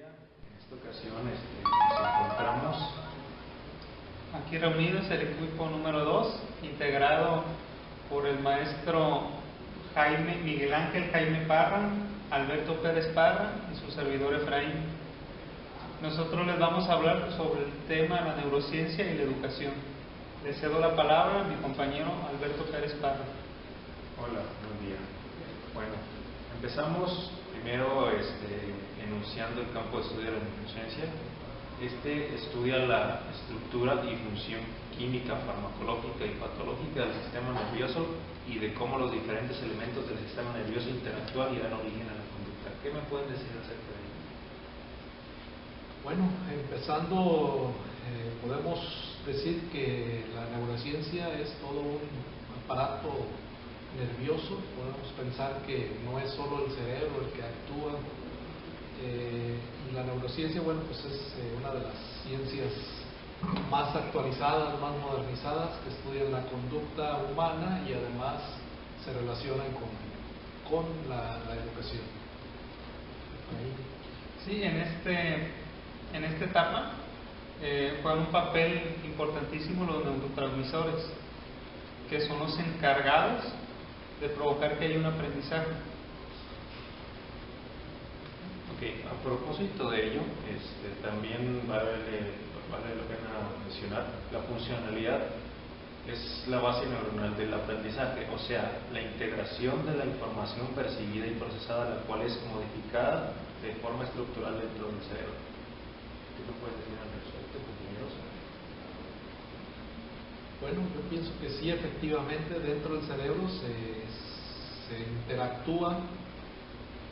día. En esta ocasión nos encontramos aquí reunidos el equipo número 2, integrado por el maestro Miguel Ángel Jaime Parra, Alberto Pérez Parra y su servidor Efraín. Nosotros les vamos a hablar sobre el tema de la neurociencia y la educación. Le cedo la palabra a mi compañero Alberto Pérez Parra. Hola, buen día. Bueno, empezamos primero enunciando el campo de estudio de la neurociencia. Estudia la estructura y función química, farmacológica y patológica del sistema nervioso y de cómo los diferentes elementos del sistema nervioso interactúan y dan origen a la conducta. ¿Qué me pueden decir acerca de ello? Bueno, empezando, podemos decir que la neurociencia es todo un aparato nervioso. Podemos pensar que no es solo el cerebro el que actúa, y la neurociencia, bueno, pues es una de las ciencias más actualizadas, más modernizadas, que estudian la conducta humana y además se relacionan con la educación. Sí, en esta etapa juegan un papel importantísimo los neurotransmisores, que son los encargados de provocar que haya un aprendizaje. Ok, a propósito de ello, también vale la pena mencionar la funcionalidad. Es la base neuronal del aprendizaje, o sea, la integración de la información percibida y procesada, la cual es modificada de forma estructural dentro del cerebro. ¿Qué me puedes decir al respecto, compañeros? Bueno, yo pienso que sí, efectivamente, dentro del cerebro se interactúa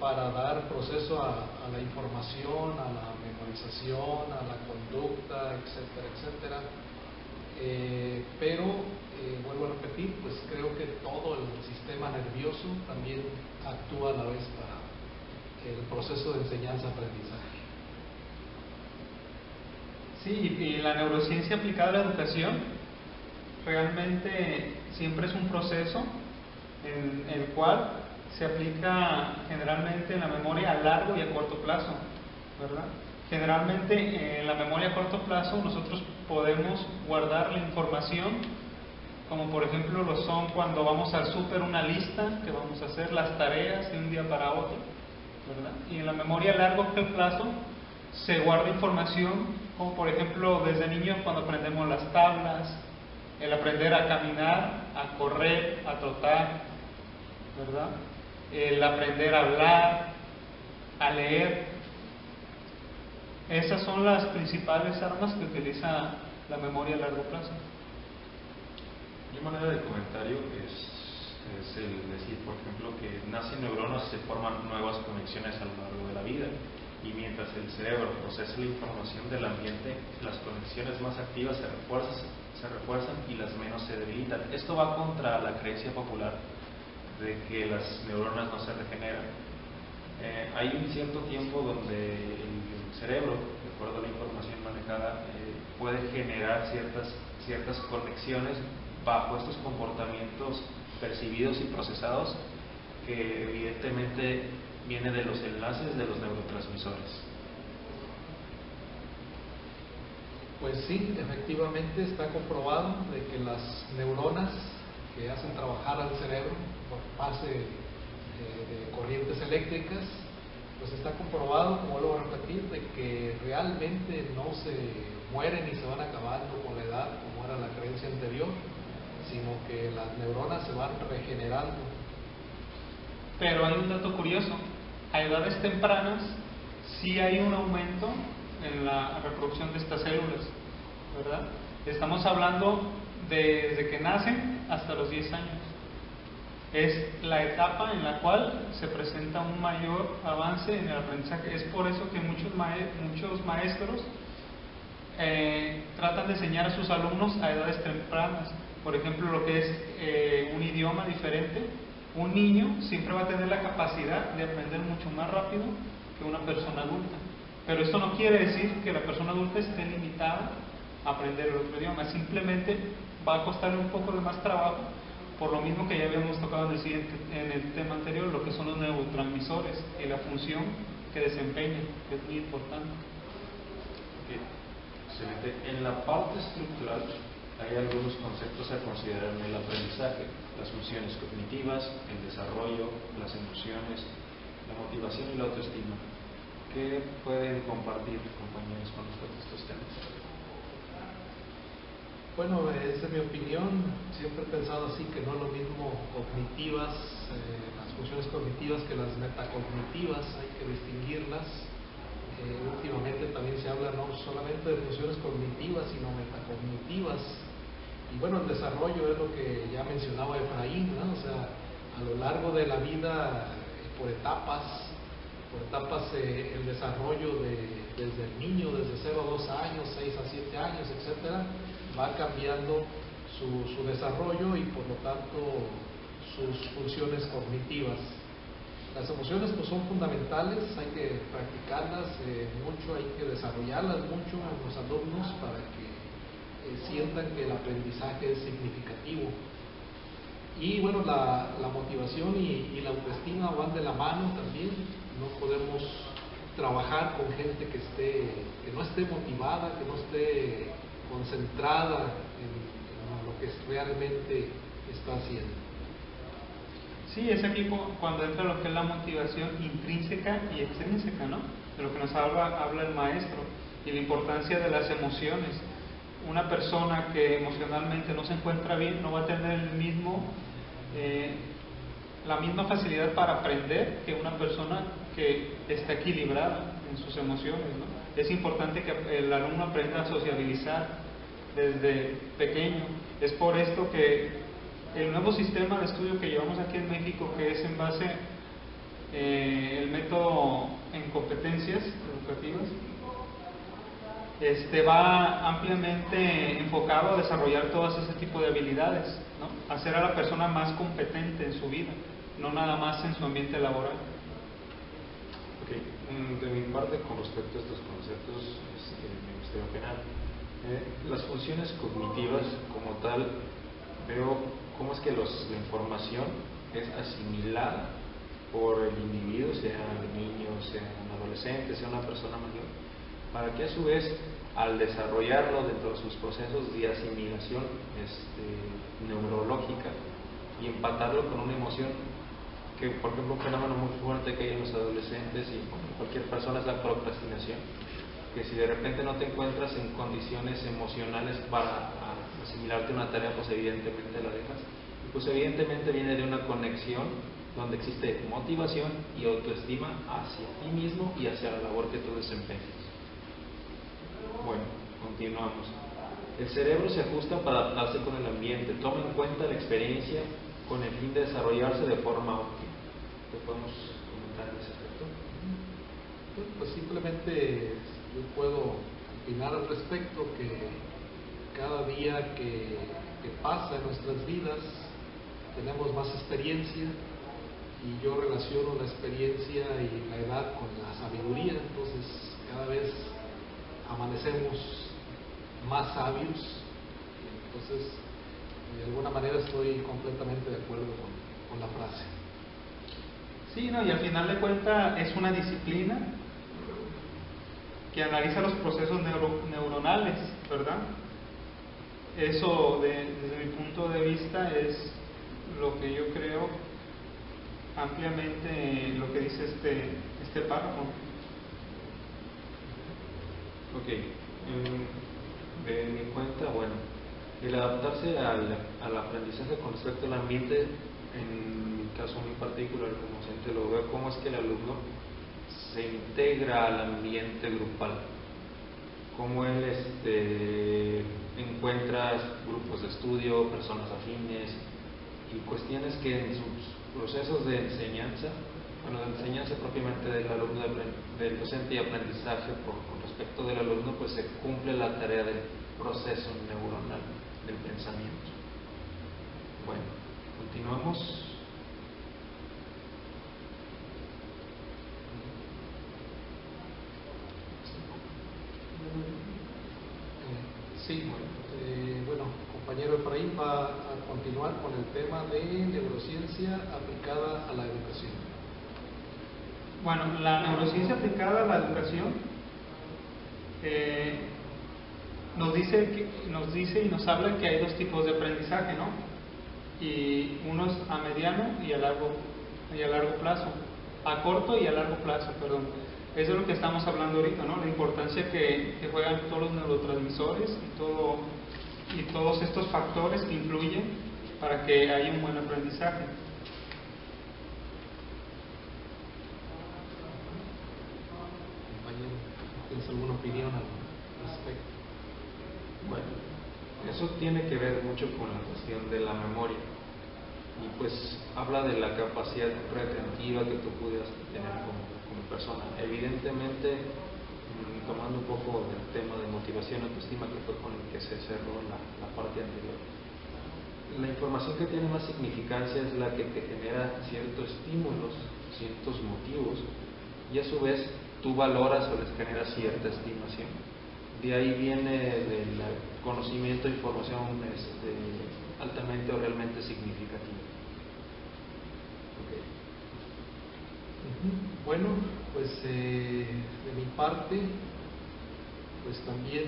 para dar proceso a la información, a la memorización, a la conducta, etcétera, etcétera. Pero vuelvo a repetir, pues creo que todo el sistema nervioso también actúa a la vez para el proceso de enseñanza-aprendizaje. Sí, y la neurociencia aplicada a la educación realmente siempre es un proceso en el cual se aplica generalmente en la memoria a largo y a corto plazo, ¿verdad? Generalmente en la memoria a corto plazo nosotros podemos guardar la información, como por ejemplo lo son cuando vamos al súper, una lista que vamos a hacer, las tareas de un día para otro, ¿verdad? Y en la memoria a largo plazo se guarda información, como por ejemplo desde niños cuando aprendemos las tablas, el aprender a caminar, a correr, a trotar, ¿verdad? El aprender a hablar, a leer. Esas son las principales armas que utiliza la memoria a largo plazo. Mi manera de comentario es el decir, por ejemplo, que nacen neuronas y se forman nuevas conexiones a lo largo de la vida, y mientras el cerebro procesa la información del ambiente, las conexiones más activas se refuerzan y las menos se debilitan. Esto va contra la creencia popular de que las neuronas no se regeneran. Hay un cierto tiempo donde el cerebro, de acuerdo a la información manejada, puede generar ciertas conexiones bajo estos comportamientos percibidos y procesados, que evidentemente viene de los enlaces de los neurotransmisores. Pues sí, efectivamente está comprobado de que las neuronas que hacen trabajar al cerebro por base de corrientes eléctricas, pues está comprobado, como vuelvo a repetir, de que realmente no se mueren y se van acabando con la edad, como era la creencia anterior, sino que las neuronas se van regenerando. Pero hay un dato curioso: a edades tempranas sí hay un aumento en la reproducción de estas células, ¿verdad? Estamos hablando desde que nacen hasta los 10 años. Es la etapa en la cual se presenta un mayor avance en el aprendizaje. Es por eso que muchos maestros tratan de enseñar a sus alumnos a edades tempranas. Por ejemplo, lo que es un idioma diferente. Un niño siempre va a tener la capacidad de aprender mucho más rápido que una persona adulta. Pero esto no quiere decir que la persona adulta esté limitada a aprender el otro idioma. Simplemente va a costarle un poco de más trabajo, por lo mismo que ya habíamos tocado en el tema anterior, lo que son los neurotransmisores y la función que desempeña, que es muy importante. Ok, excelente. En la parte estructural hay algunos conceptos a considerar en el aprendizaje: las funciones cognitivas, el desarrollo, las emociones, la motivación y la autoestima. ¿Qué pueden compartir, compañeros, con respecto a estos temas? Bueno, esa es mi opinión. Siempre he pensado así, que no es lo mismo cognitivas, las funciones cognitivas, que las metacognitivas. Hay que distinguirlas. Últimamente también se habla no solamente de funciones cognitivas, sino metacognitivas. Y bueno, el desarrollo es lo que ya mencionaba Efraín, ¿no? O sea, a lo largo de la vida, por etapas, el desarrollo desde el niño, desde 0 a 2 años, 6 a 7 años, etcétera, va cambiando su desarrollo y por lo tanto sus funciones cognitivas. Las emociones pues son fundamentales, hay que practicarlas mucho, hay que desarrollarlas mucho en los alumnos para que sientan que el aprendizaje es significativo. Y bueno, la motivación y la autoestima van de la mano también. No podemos trabajar con gente que no esté motivada, que no esté concentrada en lo que realmente está haciendo. Sí, es aquí cuando entra lo que es la motivación intrínseca y extrínseca, ¿no? De lo que nos habla el maestro, y la importancia de las emociones. Una persona que emocionalmente no se encuentra bien no va a tener la misma facilidad para aprender que una persona que está equilibrada en sus emociones, ¿no? Es importante que el alumno aprenda a sociabilizar desde pequeño. Es por esto que el nuevo sistema de estudio que llevamos aquí en México, que es en base el método en competencias educativas, va ampliamente enfocado a desarrollar todas ese tipo de habilidades, ¿no? Hacer a la persona más competente en su vida, no nada más en su ambiente laboral. Ok, de mi parte, con respecto a estos conceptos, me gustaría opinar. Las funciones cognitivas, como tal, veo cómo es que la información es asimilada por el individuo, sea un niño, sea un adolescente, sea una persona mayor, para que a su vez, al desarrollarlo dentro de sus procesos de asimilación neurológica y empatarlo con una emoción, que por ejemplo un fenómeno muy fuerte que hay en los adolescentes y en cualquier persona es la procrastinación, que si de repente no te encuentras en condiciones emocionales para asimilarte una tarea, pues evidentemente la dejas, y pues evidentemente viene de una conexión donde existe motivación y autoestima hacia ti mismo y hacia la labor que tú desempeñas. Bueno, continuamos. El cerebro se ajusta para adaptarse con el ambiente, toma en cuenta la experiencia con el fin de desarrollarse de forma óptima. ¿Qué podemos comentar en ese aspecto? Pues simplemente yo puedo opinar al respecto que cada día que pasa en nuestras vidas tenemos más experiencia, y yo relaciono la experiencia y la edad con la sabiduría. Entonces cada vez amanecemos más sabios. Entonces de alguna manera estoy completamente de acuerdo con la frase. Sí, no, y al final de cuentas es una disciplina que analiza los procesos neuronales, ¿verdad? Eso, desde mi punto de vista, es lo que yo creo ampliamente lo que dice este párrafo. Ok, de mi cuenta, bueno, el adaptarse al aprendizaje con respecto al ambiente, en mi caso muy particular como docente, lo veo como es que el alumno se integra al ambiente grupal, como él encuentra grupos de estudio, personas afines y cuestiones que en sus procesos de enseñanza, de enseñanza propiamente del alumno, del docente y aprendizaje con respecto del alumno, pues se cumple la tarea del proceso neuronal del pensamiento. Bueno, continuamos. Sí, bueno, compañero Efraín va a continuar con el tema de neurociencia aplicada a la educación. Bueno, la neurociencia aplicada a la educación nos dice y nos habla que hay dos tipos de aprendizaje, ¿no? Y uno es a mediano y a largo plazo, a corto y a largo plazo, perdón. Eso es lo que estamos hablando ahorita, ¿no? La importancia que juegan todos los neurotransmisores y todos estos factores que influyen para que haya un buen aprendizaje. ¿Tienes alguna opinión al respecto? Bueno, eso tiene que ver mucho con la cuestión de la memoria y pues habla de la capacidad retentiva que tú pudieras tener como persona. Evidentemente, tomando un poco del tema de motivación y autoestima, que fue con el que se cerró la parte anterior, la información que tiene más significancia es la que te genera ciertos estímulos, ciertos motivos, y a su vez tú valoras o les generas cierta estimación. De ahí viene del conocimiento e información altamente o realmente significativa. Okay. Bueno, pues de mi parte, pues también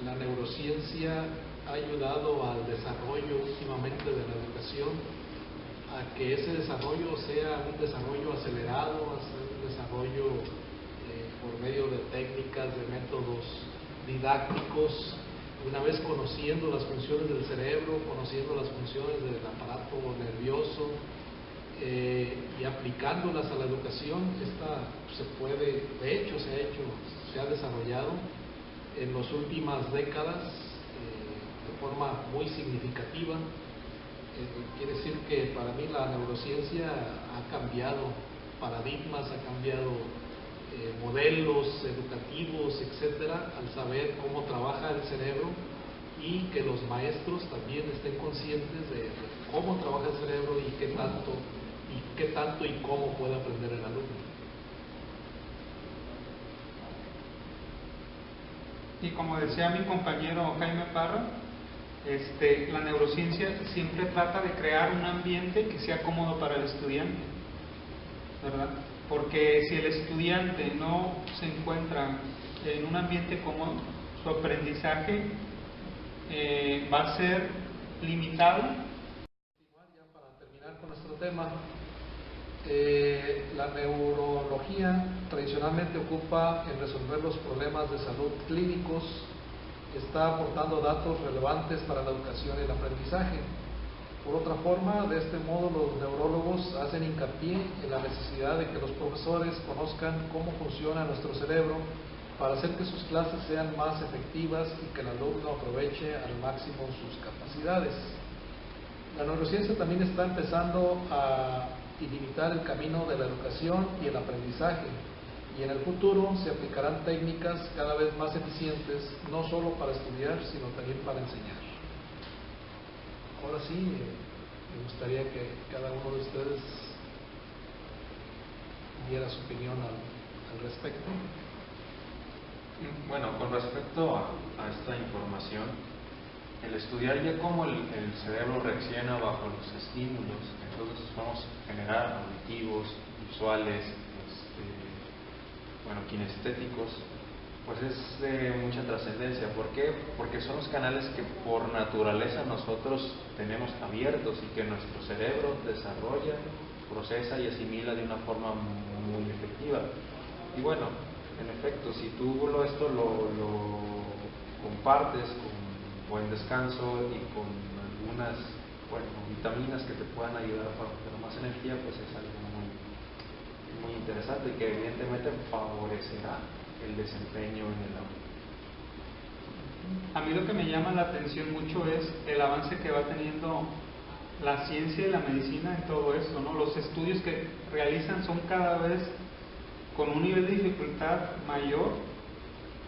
la neurociencia ha ayudado al desarrollo últimamente de la educación, a que ese desarrollo sea un desarrollo acelerado, a ser un desarrollo por medio de técnicas, de métodos didácticos, una vez conociendo las funciones del cerebro, conociendo las funciones del aparato nervioso y aplicándolas a la educación. Esta se puede, de hecho se ha desarrollado en las últimas décadas de forma muy significativa. Quiere decir que para mí la neurociencia ha cambiado paradigmas, ha cambiado modelos educativos, etcétera, al saber cómo trabaja el cerebro, y que los maestros también estén conscientes de cómo trabaja el cerebro y qué tanto y cómo puede aprender el alumno. Y como decía mi compañero Jaime Parra, la neurociencia siempre trata de crear un ambiente que sea cómodo para el estudiante, ¿verdad? Porque si el estudiante no se encuentra en un ambiente cómodo, su aprendizaje va a ser limitado. Ya para terminar con nuestro tema, la neurología tradicionalmente ocupa en resolver los problemas de salud clínicos, está aportando datos relevantes para la educación y el aprendizaje. Por otra forma, de este modo los neurólogos hacen hincapié en la necesidad de que los profesores conozcan cómo funciona nuestro cerebro para hacer que sus clases sean más efectivas y que el alumno aproveche al máximo sus capacidades. La neurociencia también está empezando a ilimitar el camino de la educación y el aprendizaje, y en el futuro se aplicarán técnicas cada vez más eficientes, no solo para estudiar, sino también para enseñar. Ahora sí, me gustaría que cada uno de ustedes diera su opinión al respecto. Bueno, con respecto a esta información, el estudiar ya cómo el cerebro reacciona bajo los estímulos, entonces vamos a generar auditivos, visuales, kinestéticos, pues es de mucha trascendencia. ¿Por qué? Porque son los canales que por naturaleza nosotros tenemos abiertos y que nuestro cerebro desarrolla, procesa y asimila de una forma muy efectiva. Y bueno, en efecto, si tú esto lo compartes con buen descanso y con algunas vitaminas que te puedan ayudar para tener más energía, pues es algo muy interesante y que evidentemente favorecerá el desempeño en el aula. A mí lo que me llama la atención mucho es el avance que va teniendo la ciencia y la medicina en todo esto, ¿no? Los estudios que realizan son cada vez con un nivel de dificultad mayor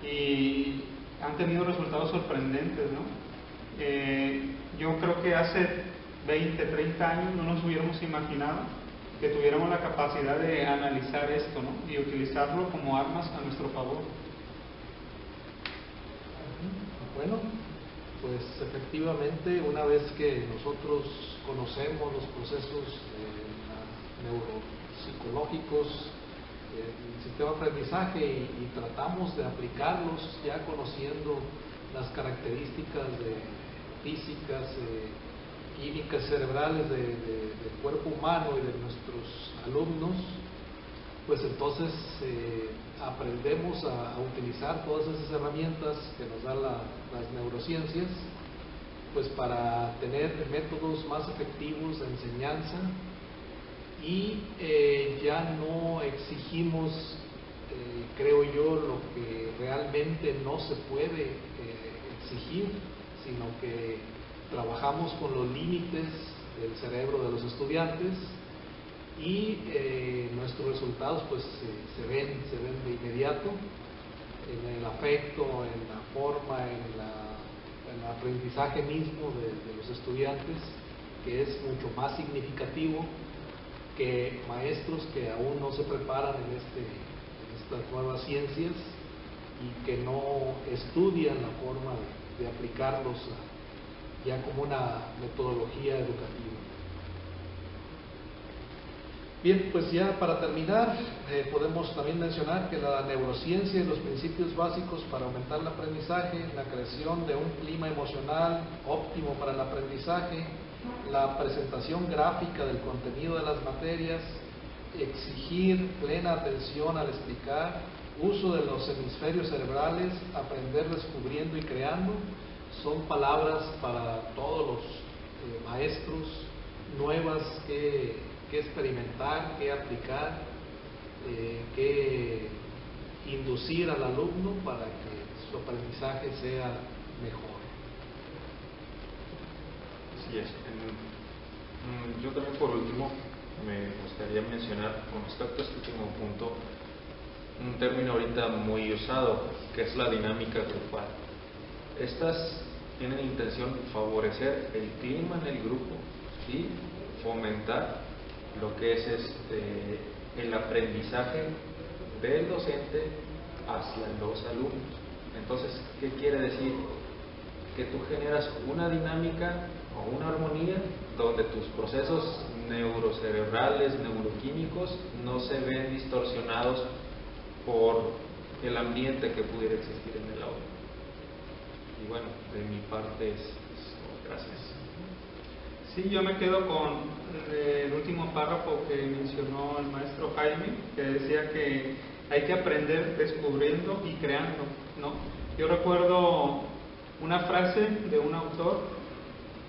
y han tenido resultados sorprendentes, ¿no? Yo creo que hace 20, 30 años no nos hubiéramos imaginado que tuviéramos la capacidad de analizar esto, ¿no? Y utilizarlo como armas a nuestro favor. Bueno, pues efectivamente, una vez que nosotros conocemos los procesos neuropsicológicos el sistema de aprendizaje y tratamos de aplicarlos ya conociendo las características físicas, químicas cerebrales del cuerpo humano y de nuestros alumnos, pues entonces aprendemos a utilizar todas esas herramientas que nos dan las neurociencias, pues para tener métodos más efectivos de enseñanza y ya no exigimos, creo yo, lo que realmente no se puede exigir, sino que trabajamos con los límites del cerebro de los estudiantes y nuestros resultados pues se ven de inmediato en el afecto, en la forma, en el aprendizaje mismo de los estudiantes, que es mucho más significativo que maestros que aún no se preparan en estas nuevas ciencias y que no estudian la forma de aplicarlos ya como una metodología educativa. Bien, pues ya para terminar, podemos también mencionar que la neurociencia y los principios básicos para aumentar el aprendizaje, la creación de un clima emocional óptimo para el aprendizaje, la presentación gráfica del contenido de las materias, exigir plena atención al explicar, uso de los hemisferios cerebrales, aprender descubriendo y creando, son palabras para todos los maestros nuevas que experimentar, que aplicar, que inducir al alumno para que su aprendizaje sea mejor. Así es. Yo también por último me gustaría mencionar con respecto a este último punto un término ahorita muy usado, que es la dinámica grupal. Estas tienen intención de favorecer el clima en el grupo y fomentar lo que es el aprendizaje del docente hacia los alumnos. Entonces, ¿qué quiere decir? Que tú generas una dinámica o una armonía donde tus procesos neurocerebrales, neuroquímicos no se ven distorsionados por el ambiente que pudiera existir en el aula. Y bueno, de mi parte es gracias. Sí, yo me quedo con el último párrafo que mencionó el maestro Jaime, que decía que hay que aprender descubriendo y creando, ¿no? Yo recuerdo una frase de un autor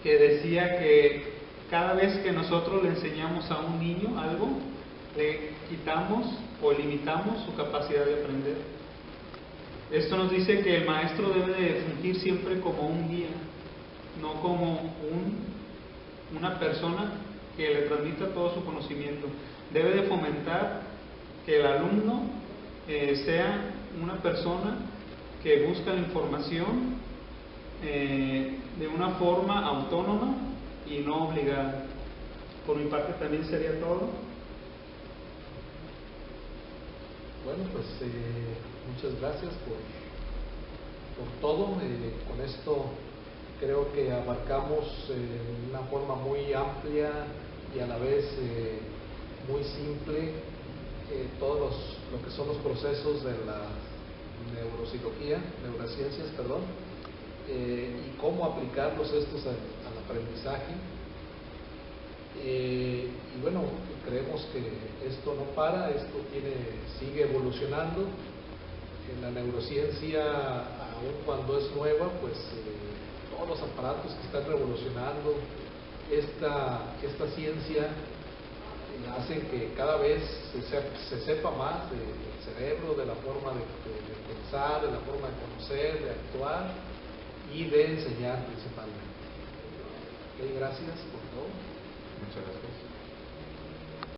que decía que cada vez que nosotros le enseñamos a un niño algo, le quitamos o limitamos su capacidad de aprender. Esto nos dice que el maestro debe de fungir siempre como un guía, no como una persona que le transmita todo su conocimiento. Debe de fomentar que el alumno sea una persona que busca la información de una forma autónoma y no obligada. Por mi parte también sería todo. Bueno, pues muchas gracias por todo. Con esto creo que abarcamos de una forma muy amplia y a la vez muy simple todos lo que son los procesos de la neurociencias, y cómo aplicarlos estos al aprendizaje. Y bueno, creemos que esto no para, esto sigue evolucionando. La neurociencia, aun cuando es nueva, pues todos los aparatos que están revolucionando esta ciencia hacen que cada vez se sepa más del cerebro, de la forma de pensar, de la forma de conocer, de actuar y de enseñar principalmente. Gracias por todo. Muchas gracias.